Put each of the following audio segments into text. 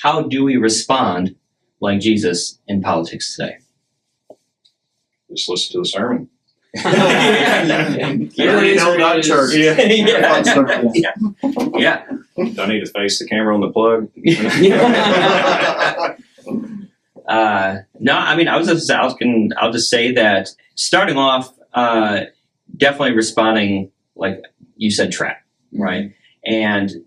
how do we respond like Jesus in politics today? Just listen to the sermon. Church. Yeah. Do I need to face the camera on the plug? No, I mean, I'll just say that starting off, definitely responding like you said, T.R.A.P, right? And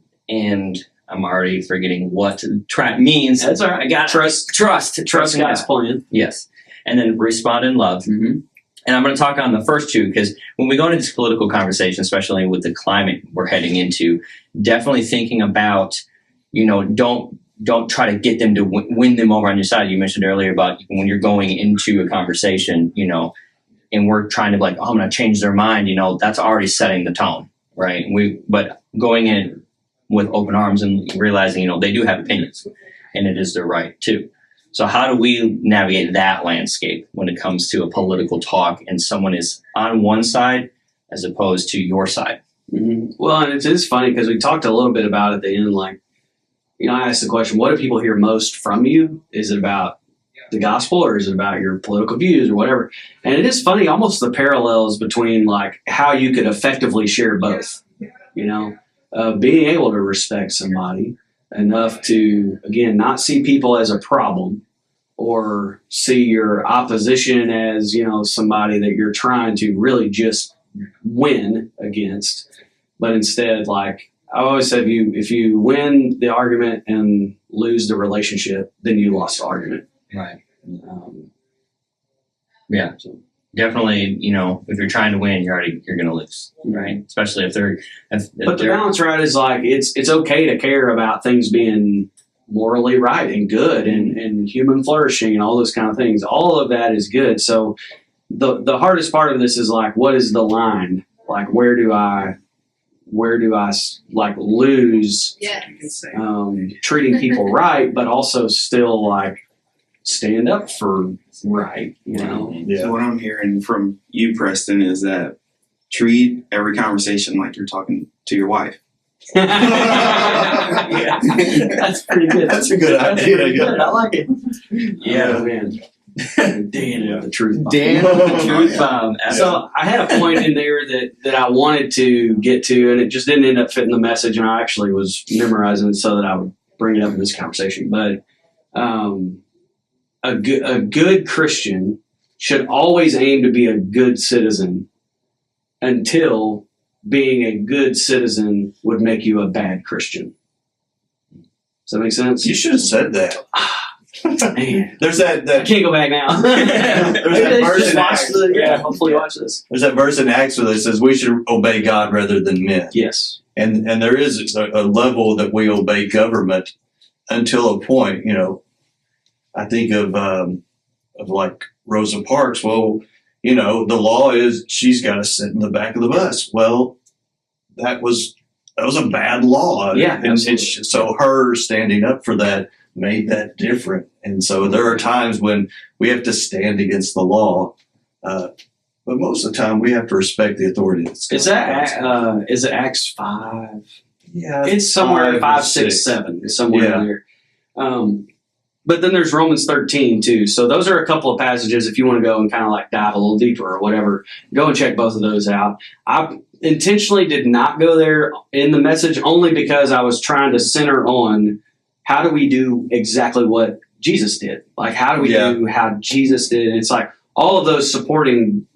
I'm already forgetting what T.R.A.P means. That's all right. I got trust Trust in God's God. plan. Yes, and then respond in love. Mm-hmm. And I'm going to talk on the first two because when we go into this political conversation, especially with the climate we're heading into, definitely thinking about, don't try to get them to win them over on your side. You mentioned earlier about when you're going into a conversation, and we're trying to I'm going to change their mind. That's already setting the tone, right? But going in with open arms and realizing, they do have opinions, and it is their right too. So how do we navigate that landscape when it comes to a political talk and someone is on one side as opposed to your side? Mm-hmm. Well, and it is funny because we talked a little bit about at the end, I asked the question, what do people hear most from you? Is it about the gospel or is it about your political views or whatever? And it is funny, almost the parallels between how you could effectively share both, being able to respect somebody enough to, again, not see people as a problem or see your opposition as, somebody that you're trying to really just win against. But instead, I always say, if you win the argument and lose the relationship, then you lost the argument. Right. Yeah. So definitely, if you're trying to win, you're going to lose, right? Especially if they're. But the balance, right, is it's okay to care about things being morally right and good and human flourishing and all those kind of things. All of that is good. So the hardest part of this is what is the line? Where do I lose treating people right, but also still stand up for right, Yeah. So what I'm hearing from you, Preston, is that treat every conversation like you're talking to your wife. Yeah. That's pretty good. That's a good idea. Pretty good. I like it. Yeah, man. Dan with the truth bomb. Dan with the truth bomb. So I had a point in there that I wanted to get to, and it just didn't end up fitting the message, and I actually was memorizing it so that I would bring it up in this conversation. But a good Christian should always aim to be a good citizen until being a good citizen would make you a bad Christian. Does that make sense? You should have said that. Man. There's that I can't go back now. there's that verse in Acts. Hopefully watch this. There's that verse in Acts where it says we should obey God rather than men. Yes. And there is a level that we obey government until a point, I think of Rosa Parks. Well, the law is she's got to sit in the back of the bus. Well, that was a bad law. Yeah. And so her standing up for that made that different. And so there are times when we have to stand against the law. But most of the time we have to respect the authority. Is it Acts 5? Yeah. It's somewhere 5, 6, 7. It's somewhere in there. But then there's Romans 13 too. So those are a couple of passages if you want to go and kind of dive a little deeper or whatever. Go and check both of those out. I intentionally did not go there in the message only because I was trying to center on how do we do exactly what Jesus did? How do we do how Jesus did? And it's all of those supporting,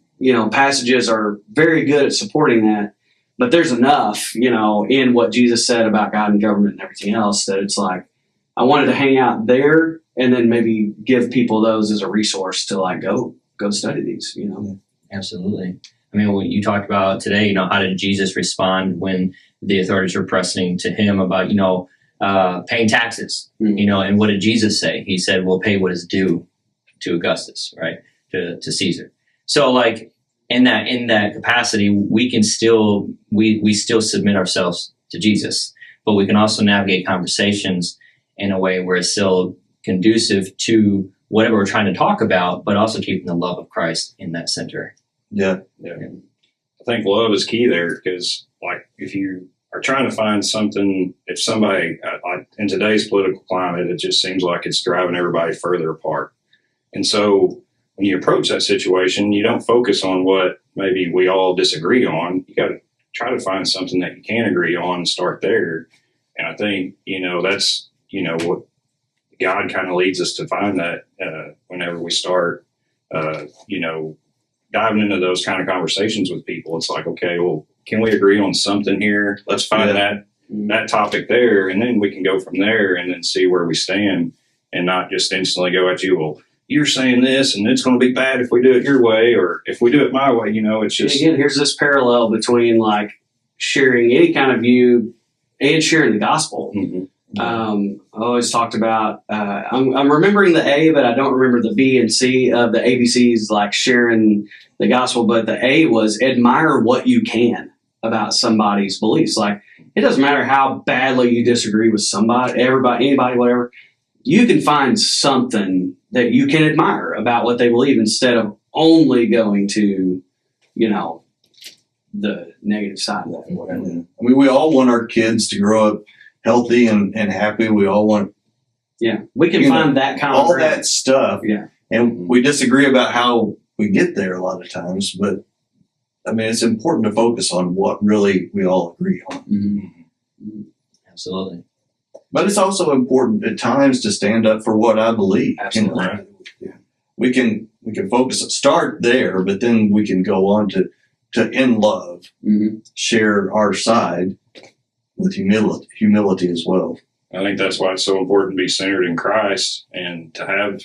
passages are very good at supporting that. But there's enough, in what Jesus said about God and government and everything else that it's I wanted to hang out there and then maybe give people those as a resource to go study these, Absolutely. I mean, what you talked about today, how did Jesus respond when the authorities were pressing to him about, paying taxes, and what did Jesus say? He said, we'll pay what is due to Augustus, right? To Caesar. So in that capacity, we can still, we still submit ourselves to Jesus, but we can also navigate conversations in a way where it's still conducive to whatever we're trying to talk about, but also keeping the love of Christ in that center. Yeah. I think love is key there because if you are trying to find something. If somebody, in today's political climate, it just seems like it's driving everybody further apart. And so when you approach that situation, you don't focus on what maybe we all disagree on. You got to try to find something that you can agree on and start there. And I think, that's, what God kind of leads us to find that whenever we start, diving into those kind of conversations with people. It's like, okay, well, can we agree on something here? Let's find that topic there, and then we can go from there and then see where we stand, and not just instantly go at you, well, you're saying this and it's going to be bad if we do it your way, or if we do it my way. It's just, again, here's this parallel between like sharing any kind of view and sharing the gospel. mm-hmm. I always talked about, I'm remembering the A, but I don't remember the B and C of the ABCs, like sharing the gospel. But the A was admire what you can about somebody's beliefs. Like, it doesn't matter how badly you disagree with somebody, everybody, anybody, whatever. You can find something that you can admire about what they believe instead of only going to, the negative side of that or whatever. I mean, we all want our kids to grow up healthy and happy. We all want, we can find that kind of all that stuff. Yeah. And we disagree about how we get there a lot of times, but I mean, it's important to focus on what really we all agree on. Mm-hmm. Absolutely. But it's also important at times to stand up for what I believe. Absolutely. We can start there, but then we can go on to in love, share our side with humility as well. I think that's why it's so important to be centered in Christ, and to have,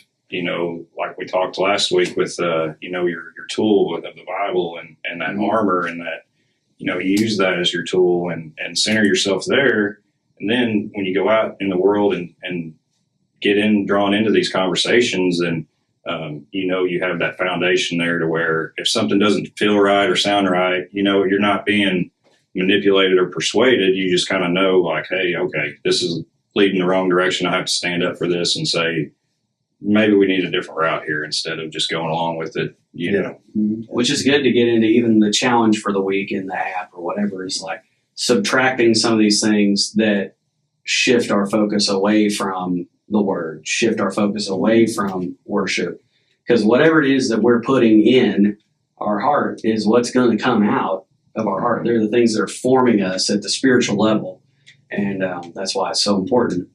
like we talked last week with, your tool of the Bible and that armor, and that, you use that as your tool and center yourself there. And then when you go out in the world and get drawn into these conversations, and, you have that foundation there to where if something doesn't feel right or sound right, you're not being manipulated or persuaded. You just kind of know, like, hey, okay, this is leading the wrong direction. I have to stand up for this and say, maybe we need a different route here instead of just going along with it, know. Which is good to get into. Even the challenge for the week in the app or whatever is like subtracting some of these things that shift our focus away from the word, shift our focus away from worship. Because whatever it is that we're putting in our heart is what's going to come out of our heart. They're the things that are forming us at the spiritual level. And that's why it's so important,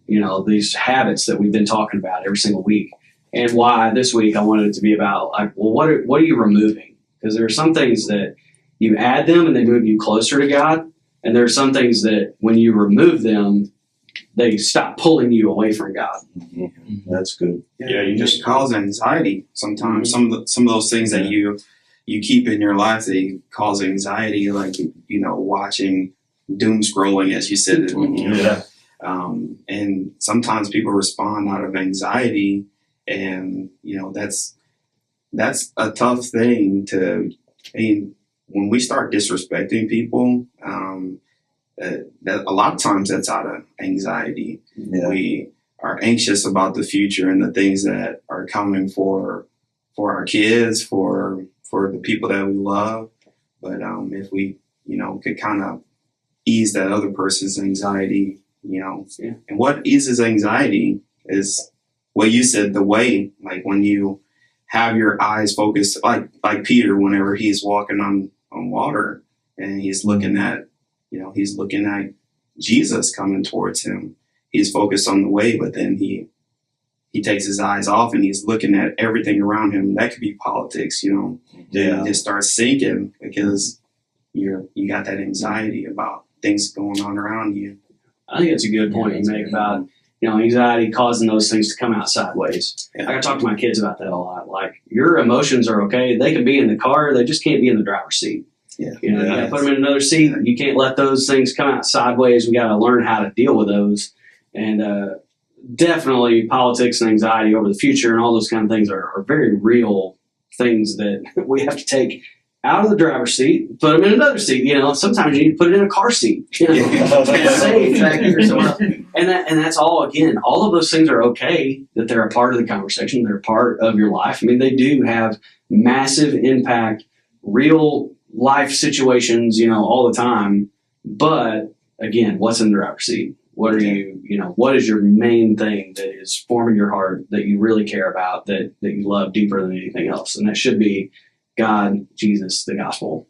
these habits that we've been talking about every single week. And why this week I wanted it to be about, like, well, what are you removing? Because there are some things that you add them and they move you closer to God. And there are some things that when you remove them, they stop pulling you away from God. Mm-hmm. That's good. Yeah, you just cause anxiety sometimes. Some of those things that you keep in your life, they cause anxiety, like watching doom scrolling, as you said. And sometimes people respond out of anxiety, and that's a tough thing to. I mean, when we start disrespecting people, that a lot of times that's out of anxiety. Yeah. We are anxious about the future and the things that are coming for our kids, for the people that we love. But if we could kind of ease that other person's anxiety, and what eases anxiety is what you said, the way, like when you have your eyes focused, like Peter, whenever he's walking on water and he's looking at Jesus coming towards him. He's focused on the way, but then he takes his eyes off and he's looking at everything around him. That could be politics, Yeah. It just starts sinking because you got that anxiety about things going on around you. I think that's a good point you make about, anxiety causing those things to come out sideways. Yeah. I talk to my kids about that a lot. Like, your emotions are okay. They can be in the car. They just can't be in the driver's seat. Yeah. You got to put them in another seat. You can't let those things come out sideways. We got to learn how to deal with those. And definitely politics and anxiety over the future and all those kind of things are very real things that we have to take out of the driver's seat, put them in another seat. Sometimes you need to put it in a car seat. Safe back here somewhere else. And that's all, again, all of those things are okay, that they're a part of the conversation. They're a part of your life. I mean, they do have massive impact, real life situations, all the time. But again, what's in the driver's seat? What are what is your main thing that is forming your heart that you really care about, that you love deeper than anything else? And that should be God, Jesus, the gospel.